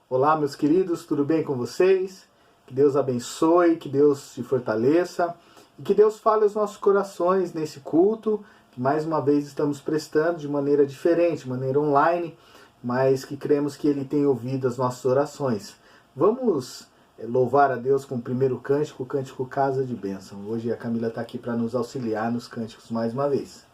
Olá, meus queridos, tudo bem com vocês? Que Deus abençoe, que Deus te fortaleça e que Deus fale aos nossos corações nesse culto, que mais uma vez estamos prestando de maneira diferente, de maneira online, mas que cremos que Ele tem ouvido as nossas orações. Vamos louvar a Deus com o primeiro cântico, o cântico Casa de Bênção. Hoje a Camila está aqui para nos auxiliar nos cânticos mais uma vez.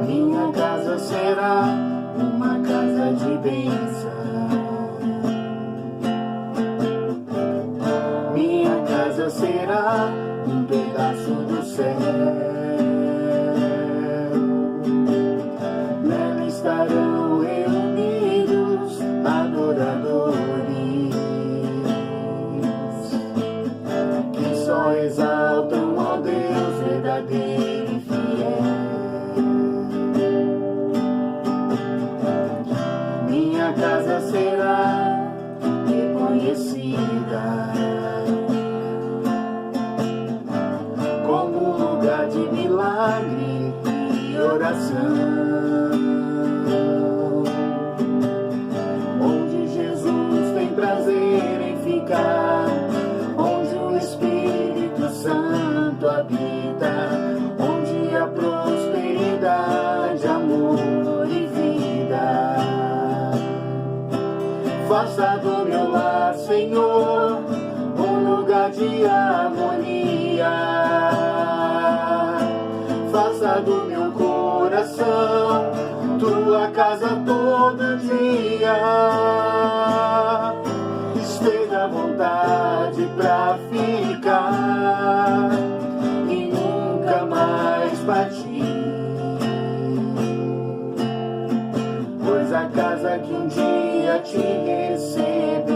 Minha casa será uma casa de bênção. Minha casa será um pedaço do céu. Nela estarão reunidos adoradores que só exaltam ao Deus verdadeiro e fiel. Minha casa será reconhecida como lugar de milagre e oração, onde Jesus tem prazer em ficar, onde o Espírito Santo habita, onde há prosperidade, amor e vida. Faça do meu lar, Senhor, um lugar de harmonia. Faça do meu coração tua casa todo dia. Esteja à vontade pra ficar e nunca mais partir. Pois a casa que um dia te recebeu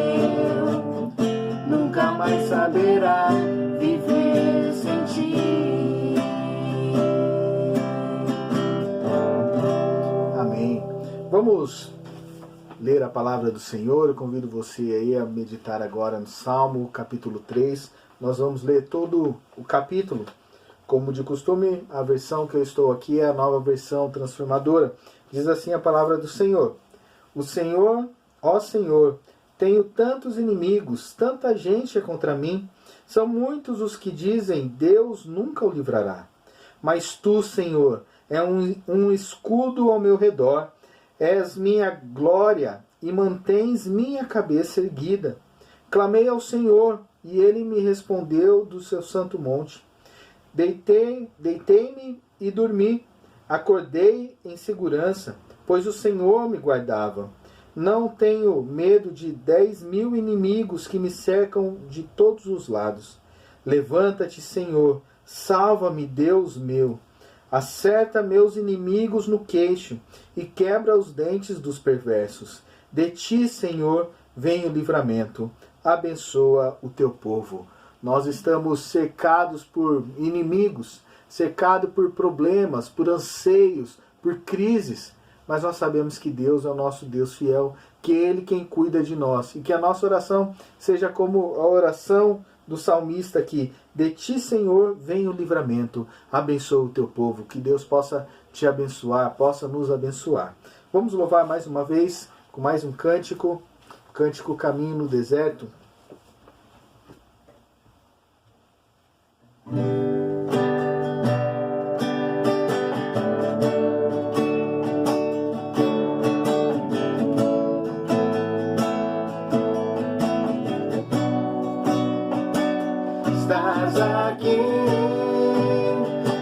nunca mais saberá viver sem ti. Amém. Vamos ler a palavra do Senhor. Eu convido você aí a meditar agora no Salmo, capítulo 3. Nós vamos ler todo o capítulo. Como de costume, a versão que eu estou aqui é a nova versão transformadora. Diz assim a palavra do Senhor: O Senhor, ó Senhor, tenho tantos inimigos, tanta gente é contra mim. São muitos os que dizem, Deus nunca o livrará. Mas tu, Senhor, é um escudo ao meu redor. És minha glória e mantens minha cabeça erguida. Clamei ao Senhor e ele me respondeu do seu santo monte. Deitei-me e dormi. Acordei em segurança, pois o Senhor me guardava. Não tenho medo de 10.000 inimigos que me cercam de todos os lados. Levanta-te, Senhor, salva-me, Deus meu. Acerta meus inimigos no queixo e quebra os dentes dos perversos. De ti, Senhor, vem o livramento. Abençoa o teu povo. Nós estamos cercados por inimigos, cercados por problemas, por anseios, por crises. Mas nós sabemos que Deus é o nosso Deus fiel, que é Ele quem cuida de nós. E que a nossa oração seja como a oração do salmista aqui. De ti, Senhor, vem o livramento. Abençoa o teu povo. Que Deus possa te abençoar, possa nos abençoar. Vamos louvar mais uma vez com mais um cântico. Cântico Caminho no Deserto. Estás aqui,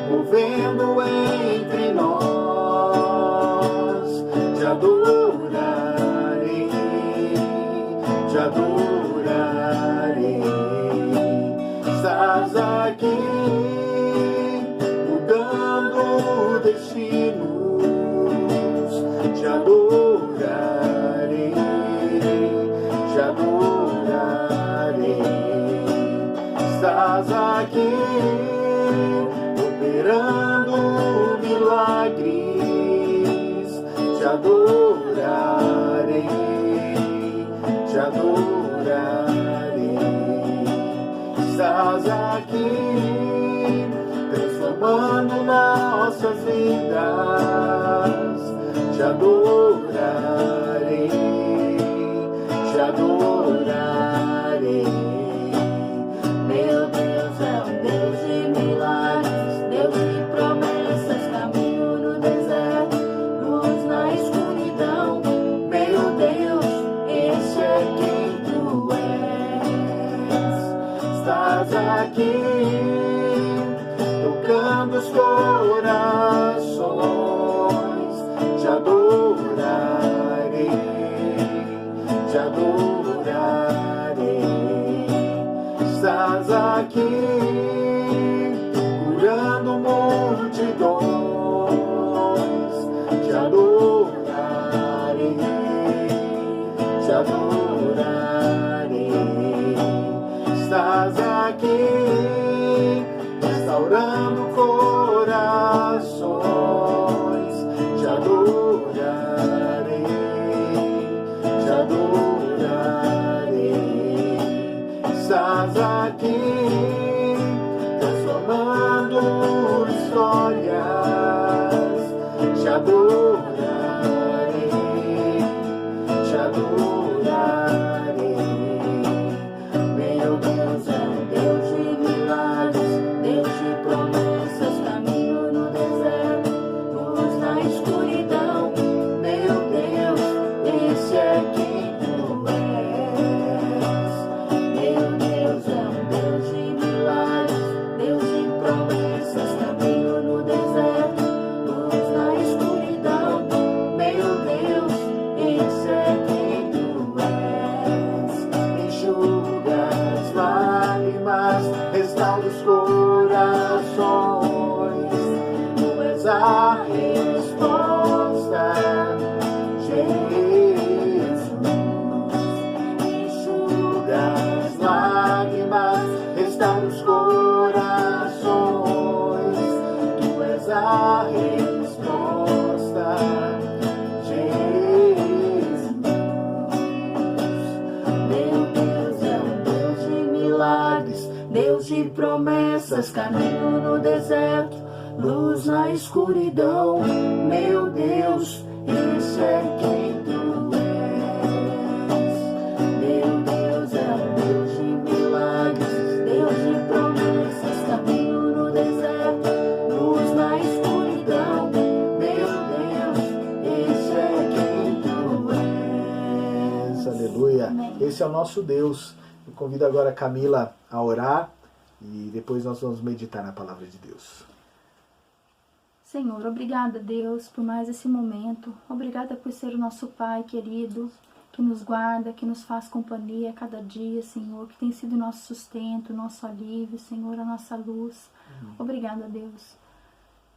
movendo entre nós. Te adorarei, te adorarei. Estás aqui, mudando destinos. Te adorarei, te adorarei. Estás aqui, operando milagres, te adorarei, te adorarei. Estás aqui, transformando nossas vidas. Te adorarei, te adorarei. Meu Deus é um Deus de milagres, Deus de promessas, caminho no deserto, luz na escuridão. Meu Deus, esse é quem tu és. Estás aqui, tocando os corações. Te adorarei, te adorarei. Estás aqui, curando multidões. Te adorarei, te adorarei. Estás aqui, restaurando corações. Te adorarei, te adorarei. Estás aqui, transformando histórias. Te adorarei, te adorarei. Meu Deus é um Deus de milagres, Deus de promessas, caminho no deserto, luz na escuridão. Meu Deus, esse é quem tu és. Meu Deus é um Deus de milagres, Deus de promessas, caminho no deserto, luz na escuridão. Meu Deus, esse é quem tu és. Enxuga as lágrimas, restaura os corações. Tu és a resposta, Jesus. Enxuga as lágrimas, restaura os corações. Tu és a resposta, Jesus. Meu Deus é um Deus de milagres, Deus de promessas, caminho no deserto, luz na escuridão. Meu Deus, esse é quem tu és. Meu Deus é um Deus de milagres, Deus de promessas, caminho no deserto, luz na escuridão. Meu Deus, esse é quem tu és. Aleluia. Amém. Esse é o nosso Deus. Eu convido agora a Camila a orar e depois nós vamos meditar na palavra de Deus. Senhor, obrigada, Deus, por mais esse momento. Obrigada por ser o nosso Pai querido, que nos guarda, que nos faz companhia a cada dia, Senhor, que tem sido nosso sustento, nosso alívio, Senhor, a nossa luz. Obrigada, Deus.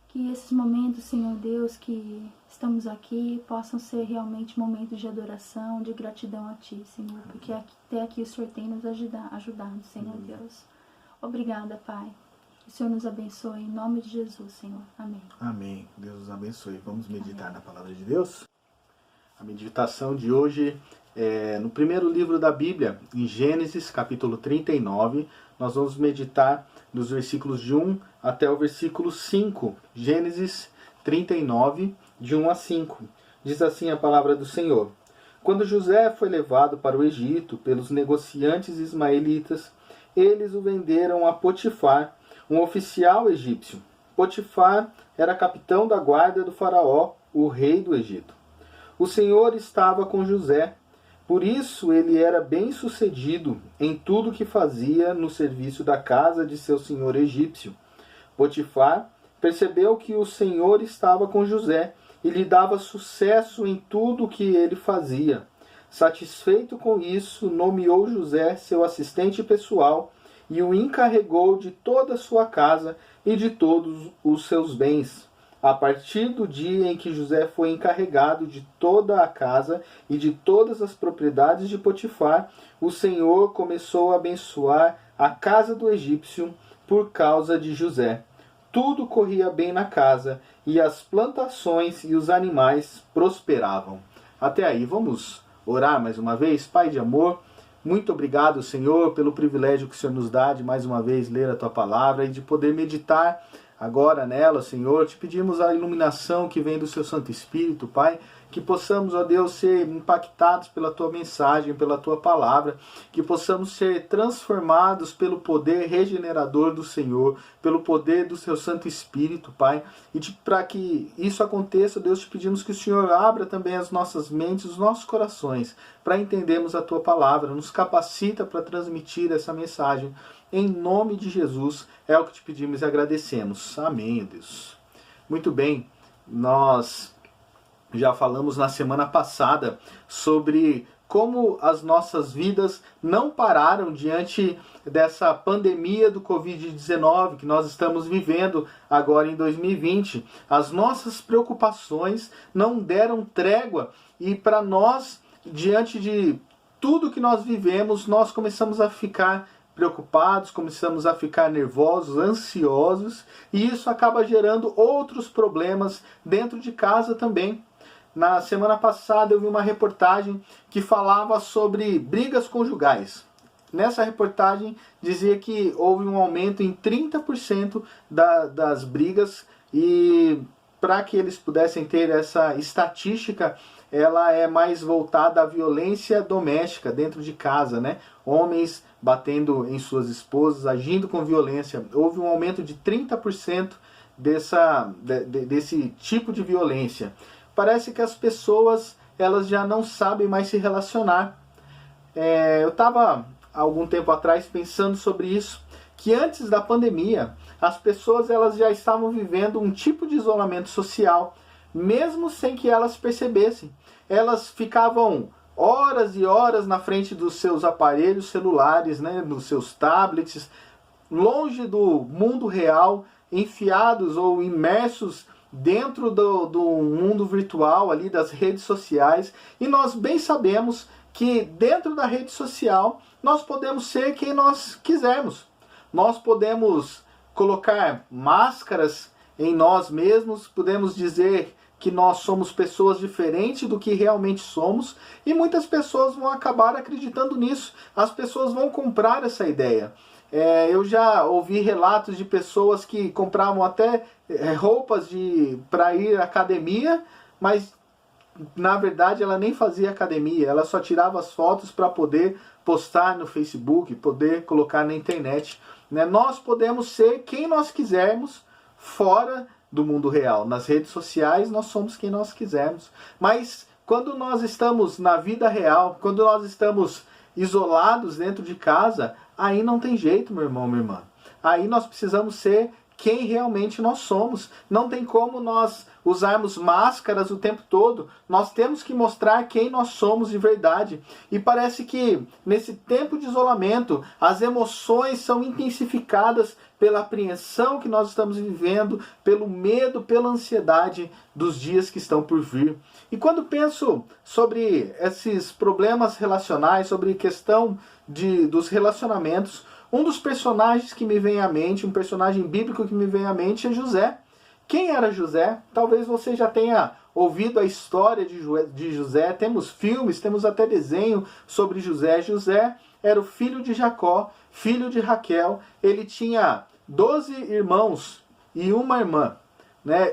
Que esses momentos, Senhor Deus, que estamos aqui, possam ser realmente momentos de adoração, de gratidão a Ti, Senhor, porque até aqui o Senhor tem nos ajudado, Senhor Deus. Obrigada, Pai. Que o Senhor nos abençoe, em nome de Jesus, Senhor. Amém. Amém. Deus nos abençoe. Vamos meditar na palavra de Deus? A meditação de hoje é no primeiro livro da Bíblia, em Gênesis, capítulo 39. Nós vamos meditar nos versículos de 1 até o versículo 5. Gênesis 39, de 1 a 5. Diz assim a palavra do Senhor. Quando José foi levado para o Egito pelos negociantes ismaelitas, eles o venderam a Potifar, um oficial egípcio. Potifar era capitão da guarda do faraó, o rei do Egito. O Senhor estava com José, por isso ele era bem-sucedido em tudo que fazia no serviço da casa de seu senhor egípcio. Potifar percebeu que o Senhor estava com José e lhe dava sucesso em tudo o que ele fazia. Satisfeito com isso, nomeou José seu assistente pessoal e o encarregou de toda a sua casa e de todos os seus bens. A partir do dia em que José foi encarregado de toda a casa e de todas as propriedades de Potifar, o Senhor começou a abençoar a casa do egípcio por causa de José. Tudo corria bem na casa e as plantações e os animais prosperavam. Até aí, vamos orar mais uma vez? Pai de amor, muito obrigado, Senhor, pelo privilégio que o Senhor nos dá de mais uma vez ler a Tua Palavra e de poder meditar agora nela, Senhor. Te pedimos a iluminação que vem do Seu Santo Espírito, Pai, que possamos, ó Deus, ser impactados pela Tua mensagem, pela Tua Palavra, que possamos ser transformados pelo poder regenerador do Senhor, pelo poder do Seu Santo Espírito, Pai. E para que isso aconteça, Deus, te pedimos que o Senhor abra também as nossas mentes, os nossos corações, para entendermos a Tua Palavra, nos capacita para transmitir essa mensagem. Em nome de Jesus, é o que te pedimos e agradecemos. Amém, Deus. Muito bem, nós já falamos na semana passada sobre como as nossas vidas não pararam diante dessa pandemia do Covid-19 que nós estamos vivendo agora em 2020. As nossas preocupações não deram trégua e para nós, diante de tudo que nós vivemos, nós começamos a ficar preocupados, começamos a ficar nervosos, ansiosos, e isso acaba gerando outros problemas dentro de casa também. Na semana passada eu vi uma reportagem que falava sobre brigas conjugais. Nessa reportagem dizia que houve um aumento em 30% das brigas, e para que eles pudessem ter essa estatística, ela é mais voltada à violência doméstica dentro de casa, né? Homens batendo em suas esposas, agindo com violência. Houve um aumento de 30% desse tipo de violência. Parece que as pessoas, elas já não sabem mais se relacionar. Eu estava, algum tempo atrás, pensando sobre isso, que antes da pandemia, as pessoas elas já estavam vivendo um tipo de isolamento social, mesmo sem que elas percebessem. Elas ficavam horas e horas na frente dos seus aparelhos celulares, né, dos seus tablets, longe do mundo real, enfiados ou imersos dentro do mundo virtual, ali das redes sociais. E nós bem sabemos que dentro da rede social nós podemos ser quem nós quisermos. Nós podemos colocar máscaras em nós mesmos, podemos dizer que nós somos pessoas diferentes do que realmente somos, e muitas pessoas vão acabar acreditando nisso. As pessoas vão comprar essa ideia. Eu já ouvi relatos de pessoas que compravam até roupas para ir à academia, mas na verdade ela nem fazia academia, ela só tirava as fotos para poder postar no Facebook, poder colocar na internet. Nós podemos ser quem nós quisermos fora do mundo real. Nas redes sociais nós somos quem nós quisermos, mas quando nós estamos na vida real, quando nós estamos isolados dentro de casa, aí não tem jeito, meu irmão, minha irmã. Aí nós precisamos ser quem realmente nós somos. Não tem como nós usarmos máscaras o tempo todo. Nós temos que mostrar quem nós somos de verdade. E parece que nesse tempo de isolamento, as emoções são intensificadas pela apreensão que nós estamos vivendo, pelo medo, pela ansiedade dos dias que estão por vir. E quando penso sobre esses problemas relacionais, sobre a questão dos relacionamentos, um dos personagens que me vem à mente, um personagem bíblico que me vem à mente é José. Quem era José? Talvez você já tenha ouvido a história de José. Temos filmes, temos até desenho sobre José. José era o filho de Jacó, filho de Raquel. Ele tinha 12 irmãos e uma irmã.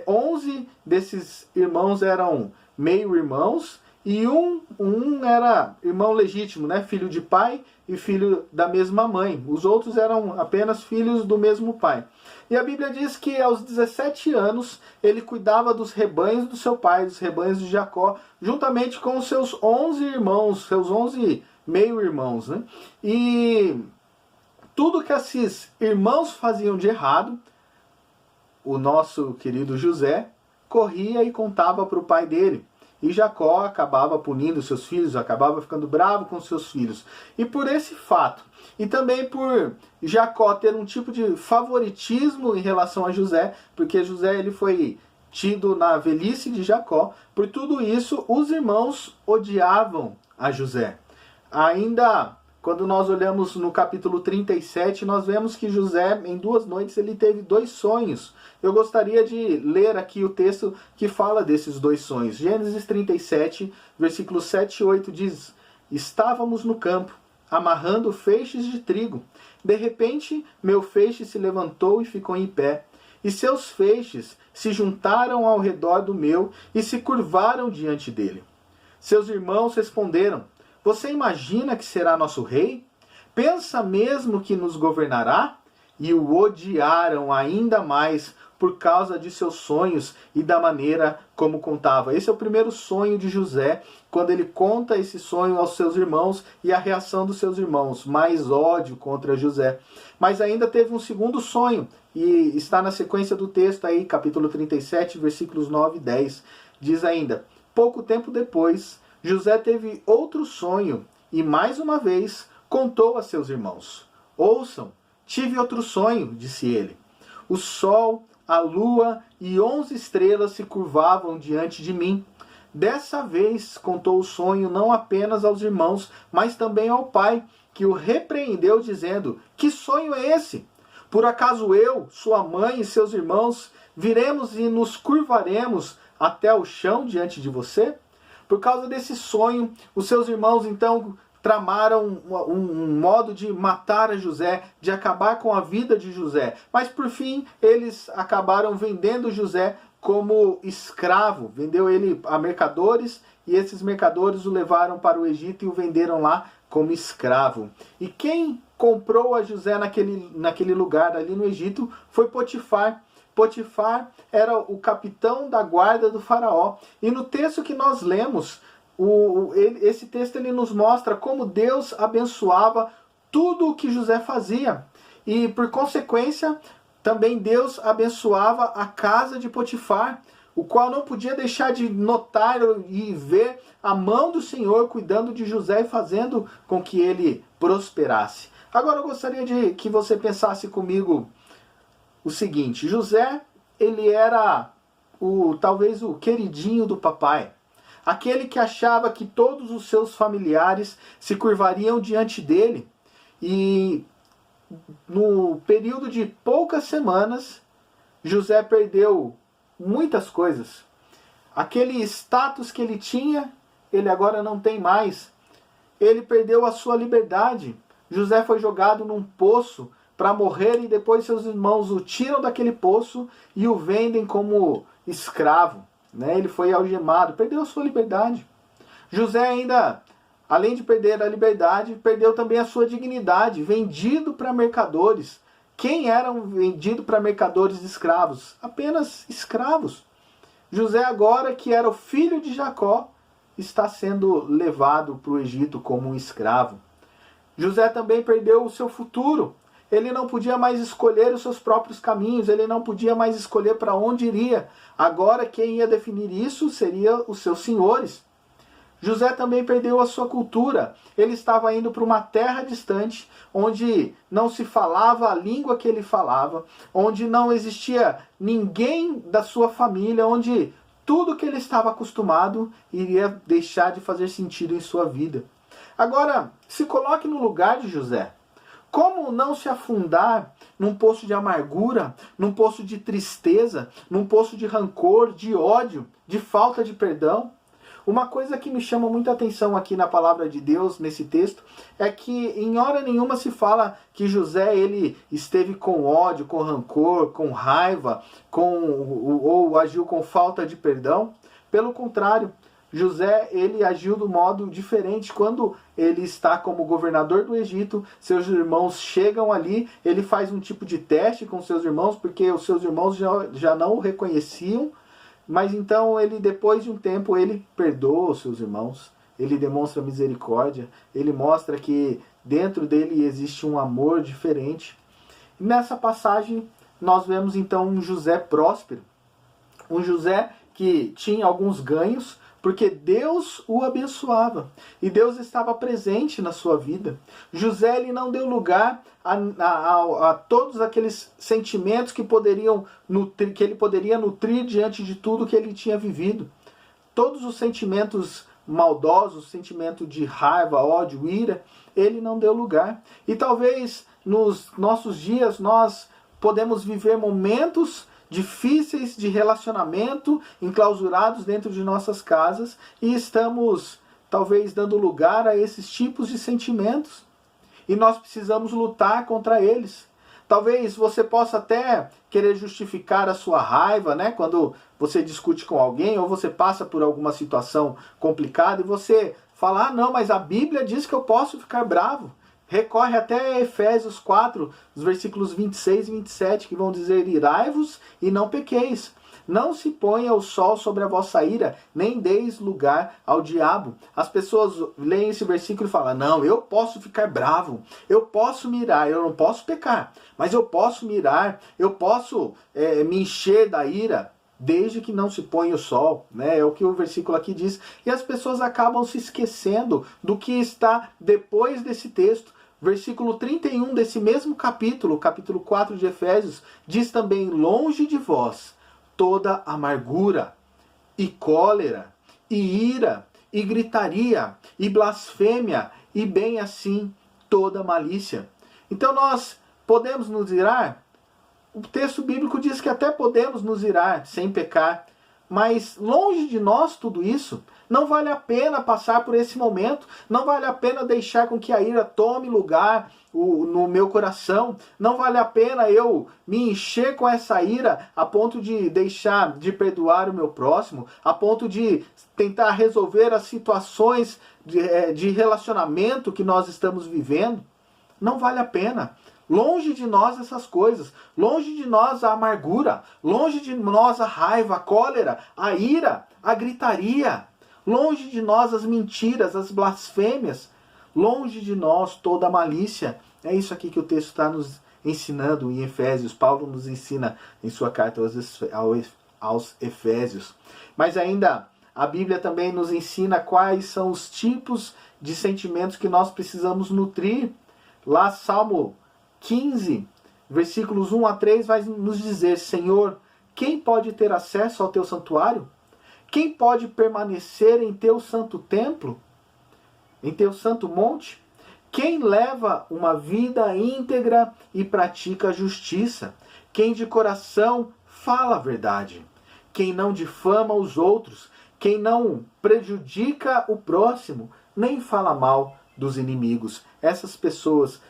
11 desses irmãos eram meio-irmãos e um era irmão legítimo, filho de pai e filho da mesma mãe. Os outros eram apenas filhos do mesmo pai. E a Bíblia diz que aos 17 anos ele cuidava dos rebanhos do seu pai, dos rebanhos de Jacó, juntamente com os seus 11 irmãos, seus 11 meio-irmãos. E tudo que esses irmãos faziam de errado, o nosso querido José corria e contava para o pai dele. E Jacó acabava punindo seus filhos, acabava ficando bravo com seus filhos. E por esse fato, e também por Jacó ter um tipo de favoritismo em relação a José, porque José ele foi tido na velhice de Jacó, por tudo isso os irmãos odiavam a José. Ainda quando nós olhamos no capítulo 37, nós vemos que José, em 2 noites, ele teve 2 sonhos. Eu gostaria de ler aqui o texto que fala desses 2 sonhos. Gênesis 37, versículos 7 e 8 diz: Estávamos no campo, amarrando feixes de trigo. De repente, meu feixe se levantou e ficou em pé. E seus feixes se juntaram ao redor do meu e se curvaram diante dele. Seus irmãos responderam: Você imagina que será nosso rei? Pensa mesmo que nos governará? E o odiaram ainda mais por causa de seus sonhos e da maneira como contava. Esse é o primeiro sonho de José, quando ele conta esse sonho aos seus irmãos e a reação dos seus irmãos, mais ódio contra José. Mas ainda teve um segundo sonho, e está na sequência do texto aí, capítulo 37, versículos 9 e 10. Diz ainda: Pouco tempo depois, José teve outro sonho e mais uma vez contou a seus irmãos. Ouçam, tive outro sonho, disse ele. O sol, a lua e 11 estrelas se curvavam diante de mim. Dessa vez contou o sonho não apenas aos irmãos, mas também ao pai, que o repreendeu dizendo: Que sonho é esse? Por acaso eu, sua mãe e seus irmãos viremos e nos curvaremos até o chão diante de você? Por causa desse sonho, os seus irmãos então tramaram um modo de matar a José, de acabar com a vida de José. Mas por fim, eles acabaram vendendo José como escravo. Vendeu ele a mercadores e esses mercadores o levaram para o Egito e o venderam lá como escravo. E quem comprou a José naquele lugar ali no Egito foi Potifar. Potifar era o capitão da guarda do faraó. E no texto que nós lemos, esse texto ele nos mostra como Deus abençoava tudo o que José fazia. E por consequência, também Deus abençoava a casa de Potifar, o qual não podia deixar de notar e ver a mão do Senhor cuidando de José e fazendo com que ele prosperasse. Agora eu gostaria de que você pensasse comigo o seguinte: José, ele era talvez o queridinho do papai. Aquele que achava que todos os seus familiares se curvariam diante dele. E no período de poucas semanas, José perdeu muitas coisas. Aquele status que ele tinha, ele agora não tem mais. Ele perdeu a sua liberdade. José foi jogado num poço para morrer e depois seus irmãos o tiram daquele poço e o vendem como escravo. Ele foi algemado, perdeu a sua liberdade. José ainda, além de perder a liberdade, perdeu também a sua dignidade, vendido para mercadores. Quem eram vendidos para mercadores de escravos? Apenas escravos. José agora, que era o filho de Jacó, está sendo levado para o Egito como um escravo. José também perdeu o seu futuro. Ele não podia mais escolher os seus próprios caminhos, ele não podia mais escolher para onde iria. Agora quem ia definir isso seria os seus senhores. José também perdeu a sua cultura. Ele estava indo para uma terra distante, onde não se falava a língua que ele falava, onde não existia ninguém da sua família, onde tudo que ele estava acostumado iria deixar de fazer sentido em sua vida. Agora, se coloque no lugar de José. Como não se afundar num poço de amargura, num poço de tristeza, num poço de rancor, de ódio, de falta de perdão? Uma coisa que me chama muita atenção aqui na palavra de Deus, nesse texto, é que em hora nenhuma se fala que José ele esteve com ódio, com rancor, com raiva, ou agiu com falta de perdão. Pelo contrário, José ele agiu do modo diferente. Quando ele está como governador do Egito, seus irmãos chegam ali, ele faz um tipo de teste com seus irmãos, porque os seus irmãos já não o reconheciam, mas então ele, depois de um tempo, ele perdoa os seus irmãos, ele demonstra misericórdia, ele mostra que dentro dele existe um amor diferente. E nessa passagem nós vemos então um José próspero, um José que tinha alguns ganhos, porque Deus o abençoava e Deus estava presente na sua vida. José ele não deu lugar a todos aqueles sentimentos que ele poderia nutrir diante de tudo que ele tinha vivido. Todos os sentimentos maldoso, o sentimento de raiva, ódio, ira, ele não deu lugar. E talvez nos nossos dias nós podemos viver momentos difíceis de relacionamento, enclausurados dentro de nossas casas, e estamos talvez dando lugar a esses tipos de sentimentos. E nós precisamos lutar contra eles. Talvez você possa até querer justificar a sua raiva, né? Quando você discute com alguém ou você passa por alguma situação complicada e você fala, não, mas a Bíblia diz que eu posso ficar bravo. Recorre até Efésios 4, os versículos 26 e 27, que vão dizer, irai-vos e não pequeis. Não se ponha o sol sobre a vossa ira, nem deis lugar ao diabo. As pessoas leem esse versículo e falam, não, eu posso ficar bravo, eu posso mirar, eu não posso pecar, mas eu posso mirar, eu posso me encher da ira, desde que não se ponha o sol, né? É o que o versículo aqui diz. E as pessoas acabam se esquecendo do que está depois desse texto. Versículo 31 desse mesmo capítulo, capítulo 4 de Efésios, diz também, longe de vós toda amargura, e cólera, e ira, e gritaria, e blasfêmia, e bem assim toda malícia. Então nós podemos nos irar? O texto bíblico diz que até podemos nos irar sem pecar, mas longe de nós tudo isso. Não vale a pena passar por esse momento, não vale a pena deixar com que a ira tome lugar no meu coração, não vale a pena eu me encher com essa ira a ponto de deixar de perdoar o meu próximo, a ponto de tentar resolver as situações de relacionamento que nós estamos vivendo. Não vale a pena. Longe de nós essas coisas, longe de nós a amargura, longe de nós a raiva, a cólera, a ira, a gritaria, longe de nós as mentiras, as blasfêmias, longe de nós toda a malícia. É isso aqui que o texto está nos ensinando em Efésios. Paulo nos ensina em sua carta aos Efésios. Mas ainda a Bíblia também nos ensina quais são os tipos de sentimentos que nós precisamos nutrir. Lá, Salmo 15, versículos 1 a 3, vai nos dizer, Senhor, quem pode ter acesso ao teu santuário? Quem pode permanecer em teu santo templo? Em teu santo monte? Quem leva uma vida íntegra e pratica a justiça? Quem de coração fala a verdade? Quem não difama os outros? Quem não prejudica o próximo? Nem fala mal dos inimigos? Essas pessoas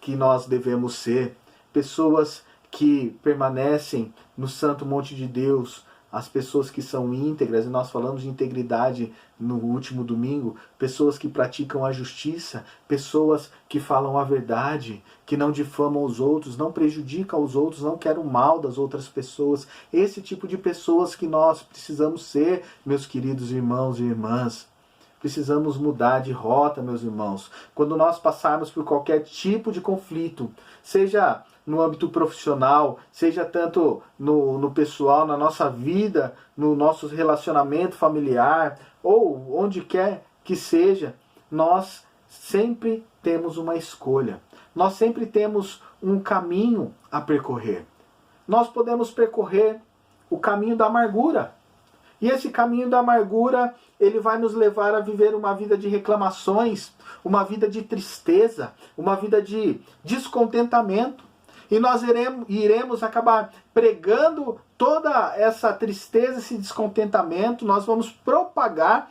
que nós devemos ser, pessoas que permanecem no santo monte de Deus, as pessoas que são íntegras, e nós falamos de integridade no último domingo, pessoas que praticam a justiça, pessoas que falam a verdade, que não difamam os outros, não prejudicam os outros, não querem o mal das outras pessoas. Esse tipo de pessoas que nós precisamos ser, meus queridos irmãos e irmãs. Precisamos mudar de rota, meus irmãos. Quando nós passarmos por qualquer tipo de conflito, seja no âmbito profissional, seja tanto no pessoal, na nossa vida, no nosso relacionamento familiar, ou onde quer que seja, nós sempre temos uma escolha. Nós sempre temos um caminho a percorrer. Nós podemos percorrer o caminho da amargura. E esse caminho da amargura, ele vai nos levar a viver uma vida de reclamações, uma vida de tristeza, uma vida de descontentamento. E nós iremos acabar pregando toda essa tristeza, esse descontentamento. Nós vamos propagar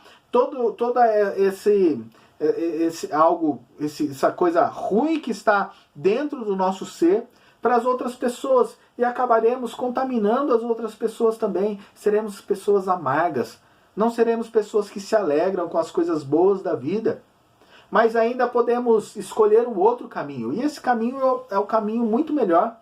essa coisa ruim que está dentro do nosso ser para as outras pessoas. E acabaremos contaminando as outras pessoas também. Seremos pessoas amargas. Não seremos pessoas que se alegram com as coisas boas da vida. Mas ainda podemos escolher um outro caminho. E esse caminho é o caminho muito melhor.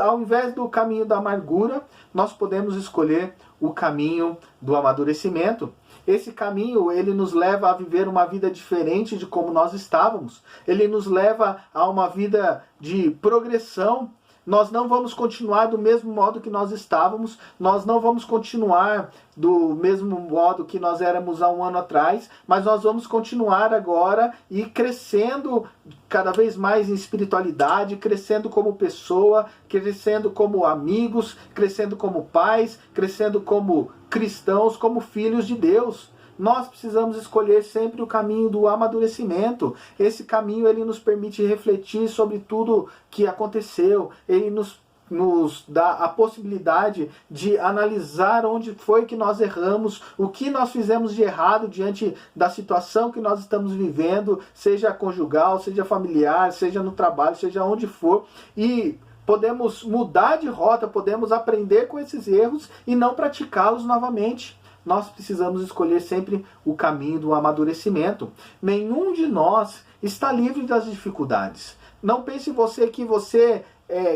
Ao invés do caminho da amargura, nós podemos escolher o caminho do amadurecimento. Esse caminho, ele nos leva a viver uma vida diferente de como nós estávamos. Ele nos leva a uma vida de progressão. Nós não vamos continuar do mesmo modo que nós estávamos, nós não vamos continuar do mesmo modo que nós éramos há um ano atrás, mas nós vamos continuar agora e crescendo cada vez mais em espiritualidade, crescendo como pessoa, crescendo como amigos, crescendo como pais, crescendo como cristãos, como filhos de Deus. Nós precisamos escolher sempre o caminho do amadurecimento. Esse caminho ele nos permite refletir sobre tudo que aconteceu. Ele nos dá a possibilidade de analisar onde foi que nós erramos, o que nós fizemos de errado diante da situação que nós estamos vivendo, seja conjugal, seja familiar, seja no trabalho, seja onde for, e podemos mudar de rota, podemos aprender com esses erros e não praticá-los novamente. Nós precisamos escolher sempre o caminho do amadurecimento. Nenhum de nós está livre das dificuldades. Não pense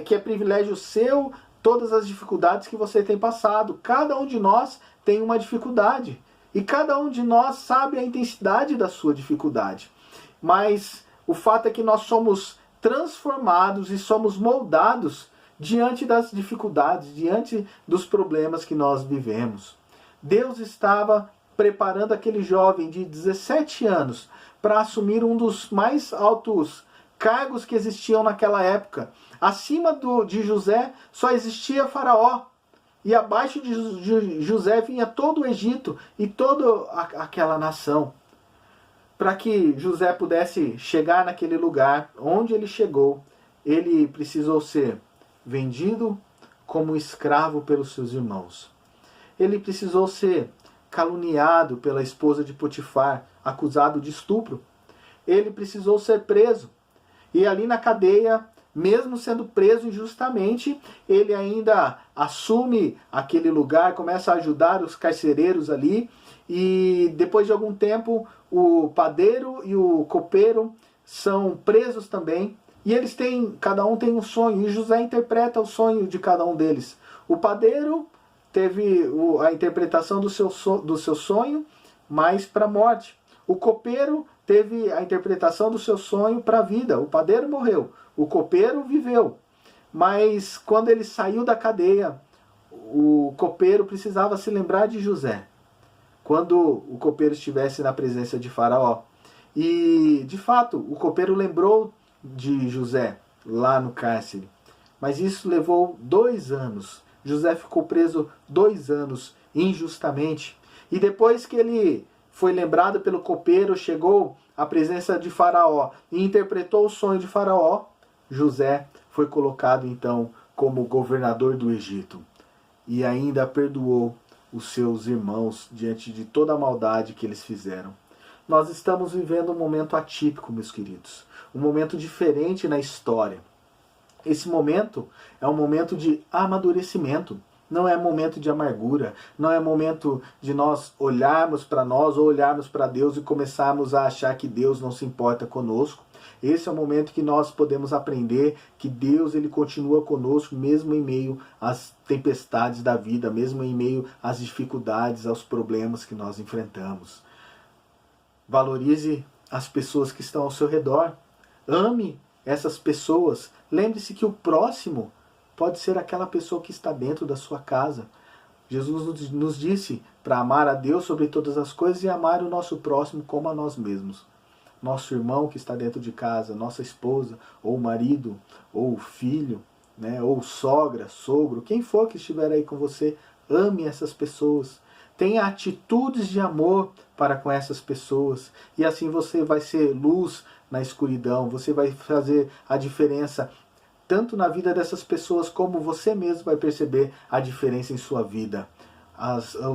que é privilégio seu todas as dificuldades que você tem passado. Cada um de nós tem uma dificuldade. E cada um de nós sabe a intensidade da sua dificuldade. Mas o fato é que nós somos transformados e somos moldados diante das dificuldades, diante dos problemas que nós vivemos. Deus estava preparando aquele jovem de 17 anos para assumir um dos mais altos cargos que existiam naquela época. Acima de José só existia Faraó. E abaixo de José vinha todo o Egito e toda aquela nação. Para que José pudesse chegar naquele lugar onde ele chegou, ele precisou ser vendido como escravo pelos seus irmãos. Ele precisou ser caluniado pela esposa de Potifar, acusado de estupro. Ele precisou ser preso. E ali na cadeia, mesmo sendo preso injustamente, ele ainda assume aquele lugar, começa a ajudar os carcereiros ali. E depois de algum tempo, o padeiro e o copeiro são presos também. E eles cada um tem um sonho. E José interpreta o sonho de cada um deles. O padeiro teve a interpretação do seu sonho, mas para a morte. O copeiro teve a interpretação do seu sonho para a vida. O padeiro morreu, o copeiro viveu. Mas quando ele saiu da cadeia, o copeiro precisava se lembrar de José. Quando o copeiro estivesse na presença de Faraó. E, de fato, o copeiro lembrou de José lá no cárcere. Mas isso levou 2 anos. José ficou preso 2 anos injustamente. E depois que ele foi lembrado pelo copeiro, chegou à presença de Faraó e interpretou o sonho de Faraó, José foi colocado então como governador do Egito. E ainda perdoou os seus irmãos diante de toda a maldade que eles fizeram. Nós estamos vivendo um momento atípico, meus queridos. Um momento diferente na história. Esse momento é um momento de amadurecimento. Não é momento de amargura. Não é momento de nós olharmos para nós ou olharmos para Deus e começarmos a achar que Deus não se importa conosco. Esse é o momento que nós podemos aprender que Deus ele continua conosco mesmo em meio às tempestades da vida, mesmo em meio às dificuldades, aos problemas que nós enfrentamos. Valorize as pessoas que estão ao seu redor. Ame essas pessoas. Lembre-se que o próximo pode ser aquela pessoa que está dentro da sua casa. Jesus nos disse para amar a Deus sobre todas as coisas e amar o nosso próximo como a nós mesmos. Nosso irmão que está dentro de casa, nossa esposa, ou marido, ou filho, né, ou sogra, sogro, quem for que estiver aí com você, ame essas pessoas. Tenha atitudes de amor para com essas pessoas. E assim você vai ser luz na escuridão. Você vai fazer a diferença tanto na vida dessas pessoas como você mesmo vai perceber a diferença em sua vida.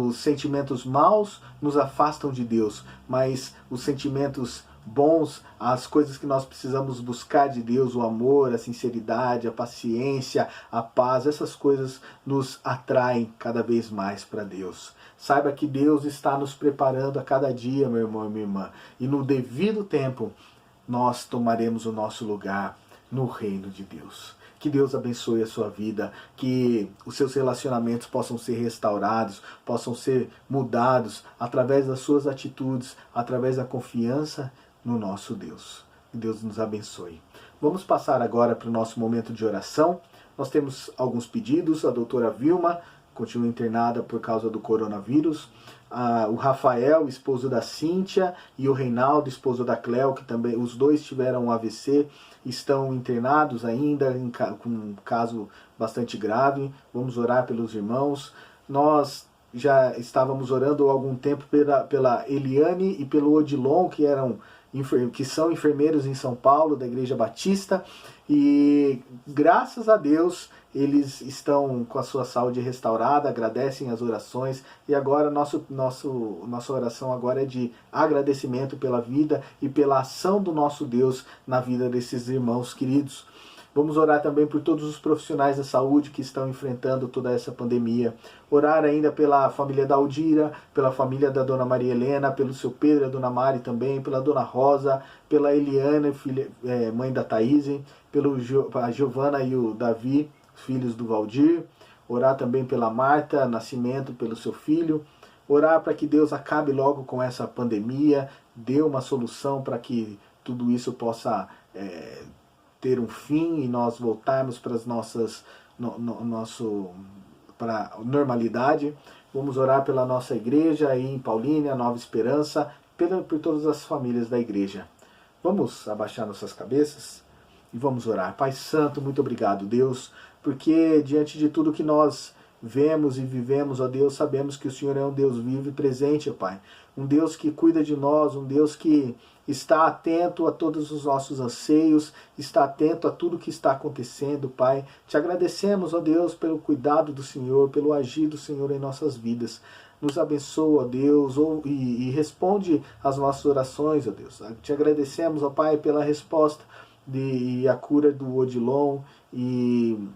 Os sentimentos maus nos afastam de Deus, mas os sentimentos bons, as coisas que nós precisamos buscar de Deus, o amor, a sinceridade, a paciência, a paz, essas coisas nos atraem cada vez mais para Deus. Saiba que Deus está nos preparando a cada dia, meu irmão e minha irmã, e no devido tempo nós tomaremos o nosso lugar no reino de Deus. Que Deus abençoe a sua vida, que os seus relacionamentos possam ser restaurados, possam ser mudados através das suas atitudes, através da confiança no nosso Deus. Que Deus nos abençoe. Vamos passar agora para o nosso momento de oração. Nós temos alguns pedidos. A doutora Vilma continua internada por causa do coronavírus. O Rafael, esposo da Cíntia, e o Reinaldo, esposo da Cleo, que também os dois tiveram um AVC, estão internados ainda, com um caso bastante grave. Vamos orar pelos irmãos. Nós já estávamos orando há algum tempo pela Eliane e pelo Odilon, que são enfermeiros em São Paulo, da Igreja Batista, e graças a Deus eles estão com a sua saúde restaurada, agradecem as orações, e agora nossa oração agora é de agradecimento pela vida e pela ação do nosso Deus na vida desses irmãos queridos. Vamos orar também por todos os profissionais da saúde que estão enfrentando toda essa pandemia. Orar ainda pela família da Aldira, pela família da Dona Maria Helena, pelo seu Pedro e a Dona Mari também, pela Dona Rosa, pela Eliana, mãe da Thaís, a Giovana e o Davi, filhos do Valdir. Orar também pela Marta Nascimento, pelo seu filho. Orar para que Deus acabe logo com essa pandemia, dê uma solução para que tudo isso possa ter um fim e nós voltarmos para as para a normalidade. Vamos orar pela nossa igreja aí em Paulínia, Nova Esperança, por todas as famílias da igreja. Vamos abaixar nossas cabeças e vamos orar. Pai Santo, muito obrigado, Deus, porque diante de tudo que nós vemos e vivemos, ó Deus, sabemos que o Senhor é um Deus vivo e presente, ó Pai. Um Deus que cuida de nós, um Deus que está atento a todos os nossos anseios, está atento a tudo que está acontecendo, Pai. Te agradecemos, ó Deus, pelo cuidado do Senhor, pelo agir do Senhor em nossas vidas. Nos abençoa, ó Deus, e responde às nossas orações, ó Deus. Te agradecemos, ó Pai, pela resposta e a cura do Odilon e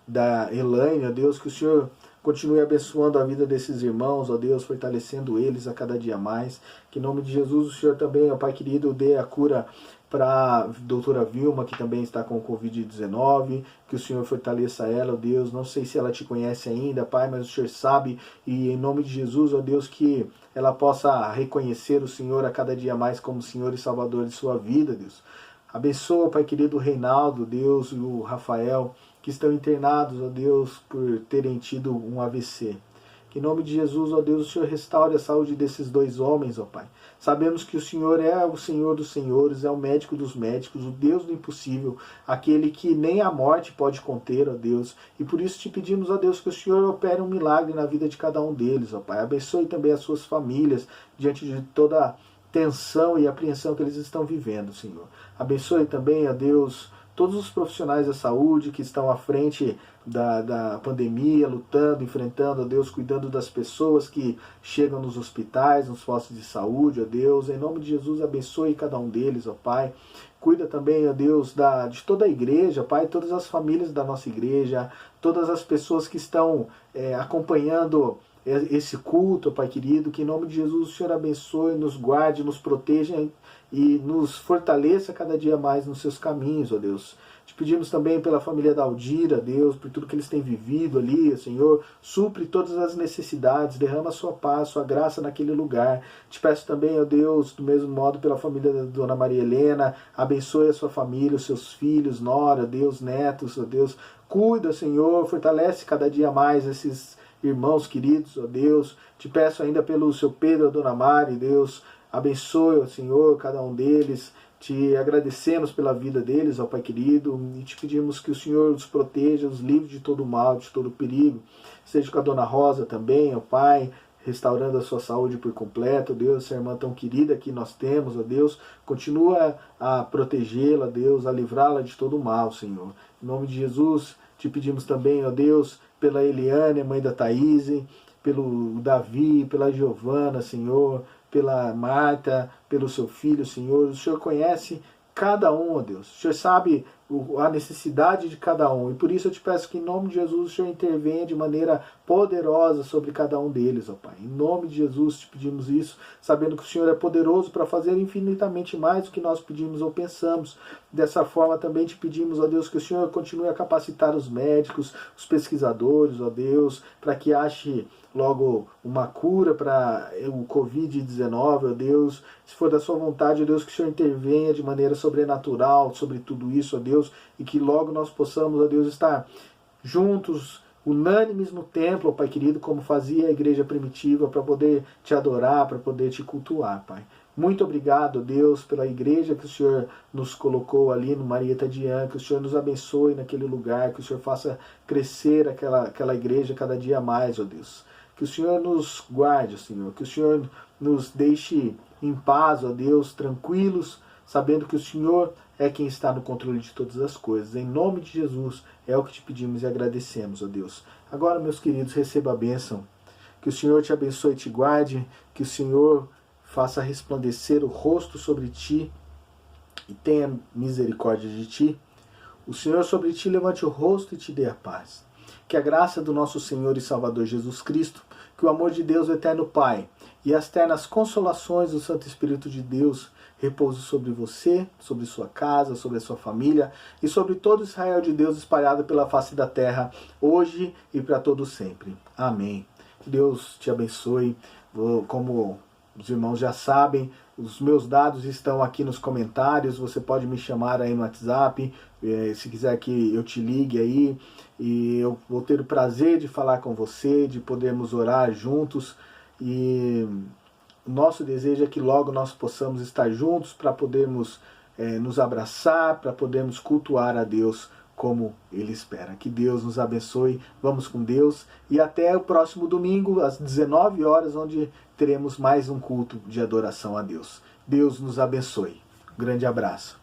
da Elaine, ó Deus, que o Senhor continue abençoando a vida desses irmãos, ó Deus, fortalecendo eles a cada dia mais. Que em nome de Jesus o Senhor também, ó Pai querido, dê a cura para a doutora Vilma, que também está com o Covid-19, que o Senhor fortaleça ela, ó Deus. Não sei se ela te conhece ainda, Pai, mas o Senhor sabe, e em nome de Jesus, ó Deus, que ela possa reconhecer o Senhor a cada dia mais como Senhor e Salvador de sua vida, Deus. Abençoa, Pai querido, o Reinaldo, Deus, e o Rafael, que estão internados, ó Deus, por terem tido um AVC. Que em nome de Jesus, ó Deus, o Senhor restaure a saúde desses dois homens, ó Pai. Sabemos que o Senhor é o Senhor dos senhores, é o médico dos médicos, o Deus do impossível, aquele que nem a morte pode conter, ó Deus. E por isso te pedimos, ó Deus, que o Senhor opere um milagre na vida de cada um deles, ó Pai. Abençoe também as suas famílias, diante de toda a tensão e apreensão que eles estão vivendo, Senhor. Abençoe também, ó Deus, todos os profissionais da saúde que estão à frente da pandemia, lutando, enfrentando, ó Deus, cuidando das pessoas que chegam nos hospitais, nos postos de saúde, ó Deus. Em nome de Jesus, abençoe cada um deles, ó Pai. Cuida também, ó Deus, de toda a igreja, Pai, todas as famílias da nossa igreja, todas as pessoas que estão acompanhando esse culto, Pai querido. Que em nome de Jesus o Senhor abençoe, nos guarde, nos proteja e nos fortaleça cada dia mais nos seus caminhos, ó Deus. Te pedimos também pela família da Aldira, Deus, por tudo que eles têm vivido ali, Senhor. Supre todas as necessidades, derrama a sua paz, sua graça naquele lugar. Te peço também, ó Deus, do mesmo modo pela família da Dona Maria Helena, abençoe a sua família, os seus filhos, nora, Deus, netos, ó Deus. Cuida, Senhor, fortalece cada dia mais esses irmãos queridos, ó Deus. Te peço ainda pelo seu Pedro, a Dona Mari, Deus, abençoe, ó Senhor, cada um deles. Te agradecemos pela vida deles, ó Pai querido, e te pedimos que o Senhor os proteja, os livre de todo mal, de todo perigo. Seja com a Dona Rosa também, ó Pai, restaurando a sua saúde por completo, Deus, essa irmã tão querida que nós temos, ó Deus, continua a protegê-la, Deus, a livrá-la de todo mal, Senhor. Em nome de Jesus, te pedimos também, ó Deus, pela Eliane, mãe da Thaís, pelo Davi, pela Giovana, Senhor, pela Marta, pelo seu filho, Senhor. O Senhor conhece cada um, ó Deus. O Senhor sabe a necessidade de cada um. E por isso eu te peço que em nome de Jesus o Senhor intervenha de maneira poderosa sobre cada um deles, ó Pai. Em nome de Jesus te pedimos isso, sabendo que o Senhor é poderoso para fazer infinitamente mais do que nós pedimos ou pensamos. Dessa forma também te pedimos, ó Deus, que o Senhor continue a capacitar os médicos, os pesquisadores, ó Deus, para que ache logo uma cura para o Covid-19, ó Deus. Se for da sua vontade, ó Deus, que o Senhor intervenha de maneira sobrenatural sobre tudo isso, ó Deus, e que logo nós possamos, ó Deus, estar juntos, unânimes no templo, ó Pai querido, como fazia a igreja primitiva, para poder te adorar, para poder te cultuar, Pai. Muito obrigado, Deus, pela igreja que o Senhor nos colocou ali no Marieta Dian, que o Senhor nos abençoe naquele lugar, que o Senhor faça crescer aquela igreja cada dia mais, ó Deus. Que o Senhor nos guarde, Senhor. Que o Senhor nos deixe em paz, ó Deus, tranquilos, sabendo que o Senhor é quem está no controle de todas as coisas. Em nome de Jesus, é o que te pedimos e agradecemos, ó Deus. Agora, meus queridos, receba a bênção. Que o Senhor te abençoe e te guarde. Que o Senhor faça resplandecer o rosto sobre ti e tenha misericórdia de ti. O Senhor sobre ti levante o rosto e te dê a paz. Que a graça do nosso Senhor e Salvador Jesus Cristo, que o amor de Deus, o eterno Pai, e as ternas consolações do Santo Espírito de Deus repouse sobre você, sobre sua casa, sobre a sua família e sobre todo Israel de Deus espalhado pela face da terra, hoje e para todo sempre. Amém. Que Deus te abençoe. Como os irmãos já sabem, os meus dados estão aqui nos comentários. Você pode me chamar aí no WhatsApp, se quiser que eu te ligue aí. E eu vou ter o prazer de falar com você, de podermos orar juntos. E o nosso desejo é que logo nós possamos estar juntos para podermos nos abraçar, para podermos cultuar a Deus como Ele espera. Que Deus nos abençoe. Vamos com Deus. E até o próximo domingo, às 19 horas, onde teremos mais um culto de adoração a Deus. Deus nos abençoe. Grande abraço.